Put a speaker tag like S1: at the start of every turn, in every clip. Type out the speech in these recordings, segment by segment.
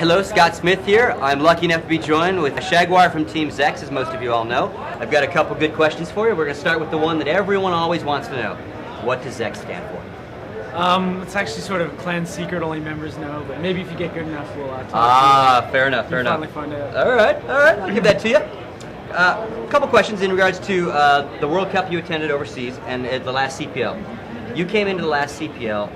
S1: Hello, Scott Smith here. I'm lucky enough to be joined with Shagwar from Team Zex, as most of you all know. I've got a couple good questions for you. We're going to start with the one that everyone always wants to know. What does Zex stand for?
S2: It's actually sort of a clan secret, only members know, but maybe if you get good enough, we'll talk to you.
S1: Fair enough.
S2: Finally find out.
S1: All right, I'll give that to you. A couple questions in regards to the World Cup you attended overseas and the last CPL. You came into the last CPL.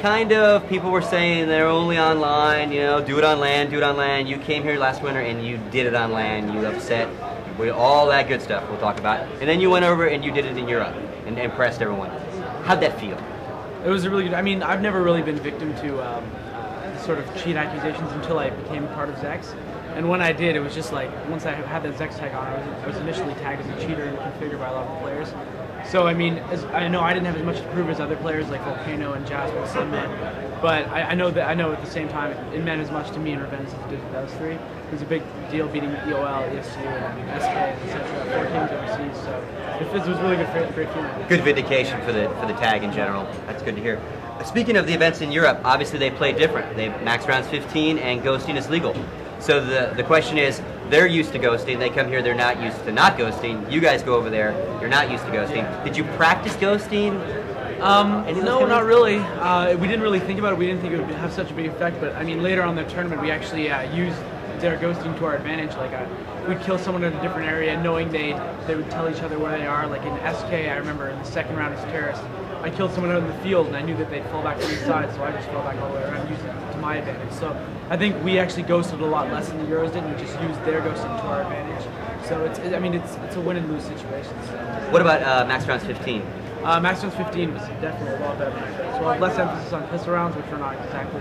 S1: Kind of, people were saying they're only online, do it on land. You came here last winter and you did it on land, you upset, all that good stuff we'll talk about. And then you went over and you did it in Europe and impressed everyone. How'd that feel?
S2: It was a really good, I've never really been victim to sort of cheat accusations until I became part of Zex. And when I did, it was just like, once I had that Zex tag on, I was initially tagged as a cheater and configured by a lot of the players. So, I know I didn't have as much to prove as other players like Volcano and Jasmine Sunman, but I know at the same time it meant as much to me and Revenge as it did to those three. It was a big deal beating EOL, ESU, and SK, etc. 4 teams overseas. So it was really great feeling.
S1: Good vindication for the tag in general. That's good to hear. Speaking of the events in Europe, obviously they play different. They max rounds 15 and ghosting is legal. So the question is, they're used to ghosting, they come here, they're not used to not ghosting. You guys go over there, you're not used to ghosting.
S2: Yeah.
S1: Did you practice ghosting?
S2: No, not really. We didn't really think about it. We didn't think it would have such a big effect, but later on in the tournament, we actually used their ghosting to our advantage. Like we'd kill someone in a different area, knowing they would tell each other where they are. Like in SK, I remember in the second round as terrorist, I killed someone out in the field, and I knew that they'd fall back to the side, so I just fell back all the way around, using it to my advantage. So I think we actually ghosted a lot less than the Euros did. We just used their ghosting to our advantage. So it's a win and lose situation. So.
S1: What about max rounds 15?
S2: Max rounds 15 was definitely a lot better. So we'll have less emphasis on pistol rounds, which we're not exactly,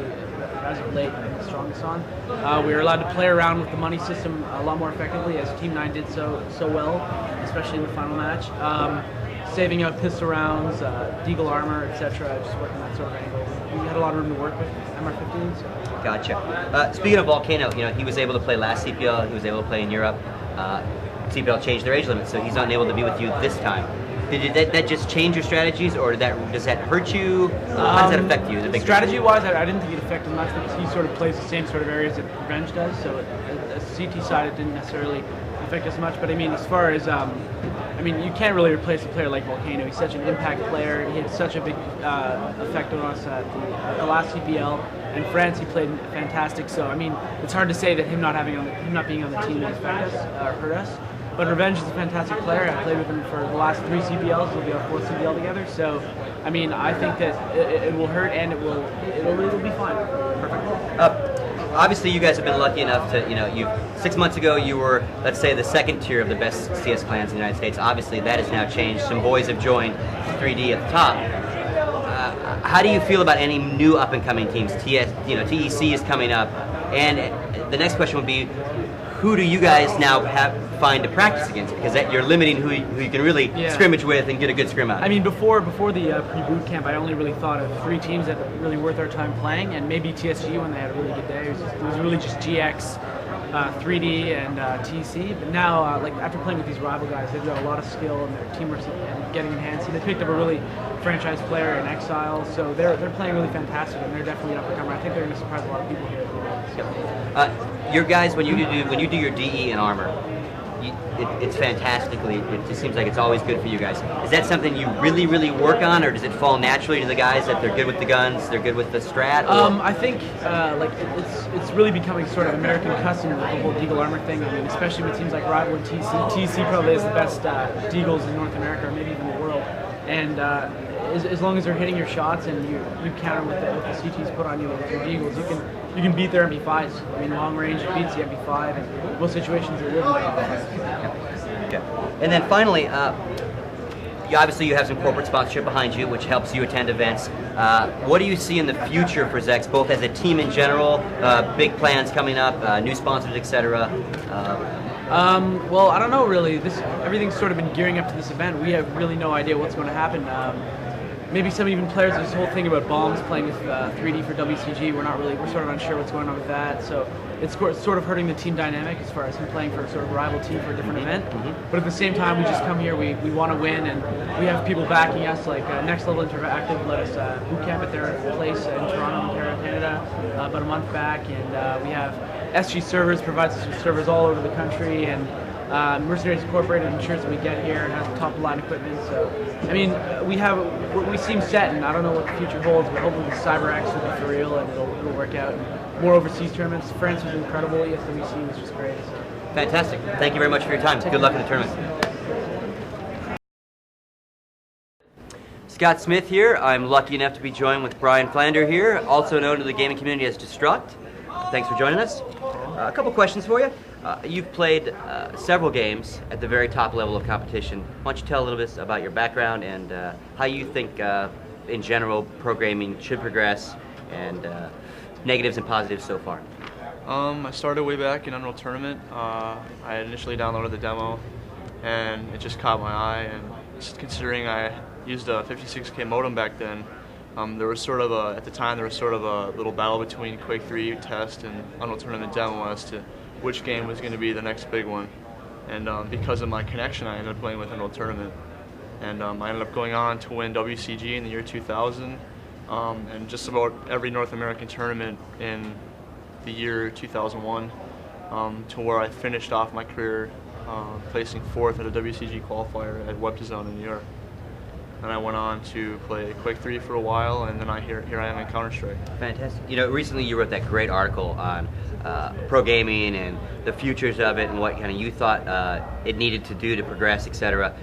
S2: as of late, the strongest on. We were allowed to play around with the money system a lot more effectively, as Team 9 did so well, especially in the final match. Saving out pistol rounds, deagle armor, etc. Just working that sort of angle. We had a lot of room to work with MR15. So.
S1: Gotcha. Speaking of Volcano, he was able to play last CPL. He was able to play in Europe. CPL changed their age limit, so he's not able to be with you this time. Did that just change your strategies, or does that hurt you? How does that affect you?
S2: Strategy-wise, I didn't think it affected much because he sort of plays the same sort of areas that Revenge does. So the CT side, it didn't necessarily affect us much. But as far as you can't really replace a player like Volcano. He's such an impact player. He had such a big effect on us at the last CPL. In France, he played fantastic. So it's hard to say that him not being on the team has affected us or hurt us. But Revenge is a fantastic player. I played with him for the last 3 CPLs. We'll be our 4th CPL together. So, I think that it will hurt and it will be fine.
S1: Perfect. Obviously, you guys have been lucky enough to, 6 months ago you were, let's say, the second tier of the best CS clans in the United States. Obviously, that has now changed. Some boys have joined 3D at the top. How do you feel about any new up-and-coming teams? TEC is coming up. And the next question would be, who do you guys now find to practice against? Because you're limiting who you can really scrimmage with and get a good scrim out.
S2: Before the pre-boot camp, I only really thought of 3 teams that were really worth our time playing, and maybe TSG when they had a really good day. It was really just GX, 3D, and TC. But now, after playing with these rival guys, they've got a lot of skill and their teamwork and getting enhanced. And they picked up a really franchise player in Exile, so they're playing really fantastic, and they're definitely an up-and-comer. I think they're going to surprise a lot of people here.
S1: Your guys, when you do your DE and armor, it's fantastically. It just seems like it's always good for you guys. Is that something you really, really work on, or does it fall naturally to the guys that they're good with the guns, they're good with the strat?
S2: I think it's really becoming sort of American custom with the whole deagle armor thing. Especially with teams like Rival and TC. TC probably is the best deagles in North America, or maybe even the world. And as long as they're hitting your shots and you counter with the CTs put on you with your deagles, you can beat their MP5s. Long range it beats the MP5, and most situations it will.
S1: Okay. And then finally, obviously you have some corporate sponsorship behind you, which helps you attend events. What do you see in the future for Zex, both as a team in general, big plans coming up, new sponsors, etc.?
S2: Well, I don't know really. Everything's sort of been gearing up to this event. We have really no idea what's going to happen. maybe some even players, this whole thing about bombs playing with 3D for WCG, we're sort of unsure what's going on with that. So it's sort of hurting the team dynamic as far as him playing for sort of a rival team for a different event. But at the same time, we just come here, we want to win, and we have people backing us, like Next Level Interactive let us boot camp at their place in Toronto, Ontario, Canada, about a month back, and we have SG Servers provides us with servers all over the country, and Mercenaries Incorporated ensures that we get here and has top line equipment. So, I mean, we seem set, and I don't know what the future holds, but hopefully the CyberX will be for real and it'll work out. And more overseas tournaments. France was incredible. ESWC was just great. So.
S1: Fantastic. Thank you very much for your time. Good luck in the tournament. Scott Smith here. I'm lucky enough to be joined with Brian Flander here, also known to the gaming community as Destruct. Thanks for joining us. A couple questions for you. You've played several games at the very top level of competition. Why don't you tell a little bit about your background and how you think, in general, pro gaming should progress, and negatives and positives so far?
S3: I started way back in Unreal Tournament. I initially downloaded the demo, and it just caught my eye. And just considering I used a 56K modem back then, there was sort of at the time there was sort of a little battle between Quake 3 test and Unreal Tournament demo as to which game was going to be the next big one. And because of my connection, I ended up playing with Unreal Tournament. And I ended up going on to win WCG in the year 2000, and just about every North American tournament in the year 2001, to where I finished off my career placing 4th at a WCG qualifier at Web Design in New York. And I went on to play Quake 3 for a while, and then here I am in Counter-Strike.
S1: Fantastic. You know, recently you wrote that great article on pro gaming and the futures of it and what kind of you thought it needed to do to progress, etc.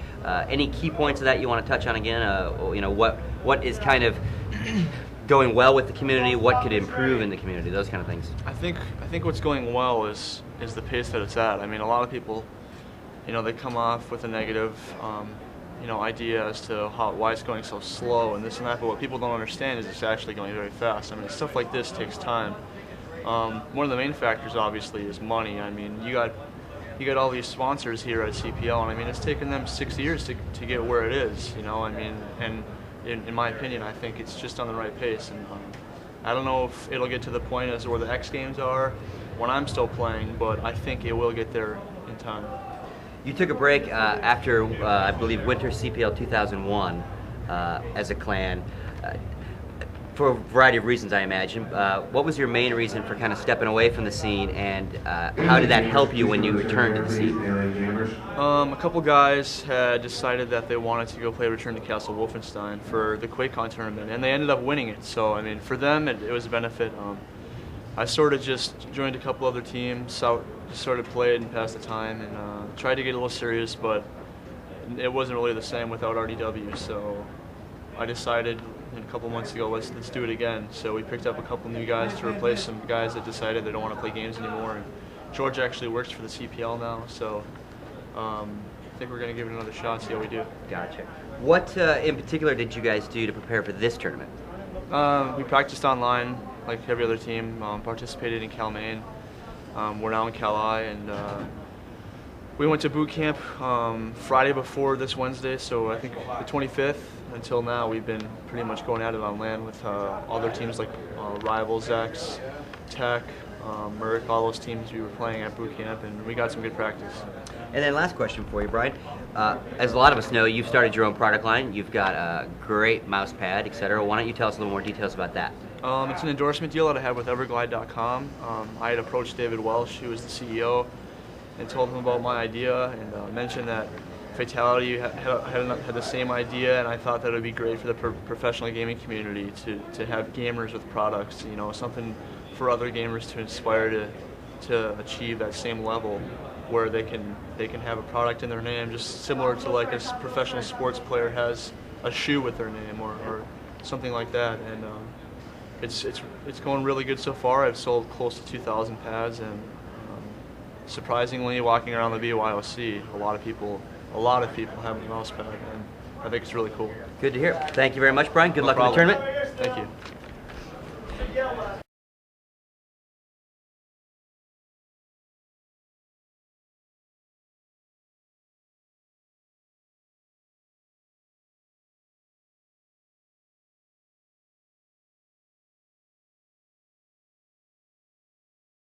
S1: Any key points of that you want to touch on again? You know, what is kind of going well with the community? What could improve in the community? Those kind of things.
S3: I think what's going well is the pace that it's at. I mean, a lot of people, you know, they come off with a negative you know, idea as to why it's going so slow and this and that, but what people don't understand is it's actually going very fast. I mean, stuff like this takes time. One of the main factors, obviously, is money. I mean, you got all these sponsors here at CPL, and I mean, it's taken them 6 years to get where it is. You know, I mean, and in my opinion, I think it's just on the right pace. And I don't know if it'll get to the point as where the X Games are when I'm still playing, but I think it will get there in time.
S1: You took a break after, I believe, Winter CPL 2001 as a clan, for a variety of reasons, I imagine. What was your main reason for kind of stepping away from the scene, and how did that help you when you returned to the scene?
S3: A couple guys had decided that they wanted to go play Return to Castle Wolfenstein for the QuakeCon tournament, and they ended up winning it. So, I mean, for them, it was a benefit. I sort of just joined a couple other teams, sort of played and passed the time, and tried to get a little serious, but it wasn't really the same without RDW. So I decided a couple months ago, let's do it again. So we picked up a couple new guys to replace some guys that decided they don't want to play games anymore. And George actually works for the CPL now, so I think we're going to give it another shot, see how we do.
S1: Gotcha. What in particular did you guys do to prepare for this tournament?
S3: We practiced online like every other team, participated in Cal Maine. We're now in Cal I, and we went to boot camp Friday before this Wednesday, so I think the 25th. Until now, we've been pretty much going at it on land with other teams like Rivals, X, Tech, Merck, all those teams we were playing at boot camp, and we got some good practice.
S1: And then last question for you, Brian. As a lot of us know, you've started your own product line. You've got a great mouse pad, etc. Why don't you tell us a little more details about that?
S3: It's an endorsement deal that I had with Everglide.com. I had approached David Welsh, who was the CEO, and told him about my idea, and mentioned that Fatality had the same idea, and I thought that it would be great for the professional gaming community to have gamers with products, you know, something for other gamers to inspire to achieve that same level, where they can have a product in their name, just similar to like a professional sports player has a shoe with their name or something like that. And it's going really good so far. I've sold close to 2,000 pads, and surprisingly, walking around the BYOC, a lot of people have a mouse pad, and I think it's really cool.
S1: Good to hear. Thank you very much, Brian. Good luck in the tournament.
S3: Thank you.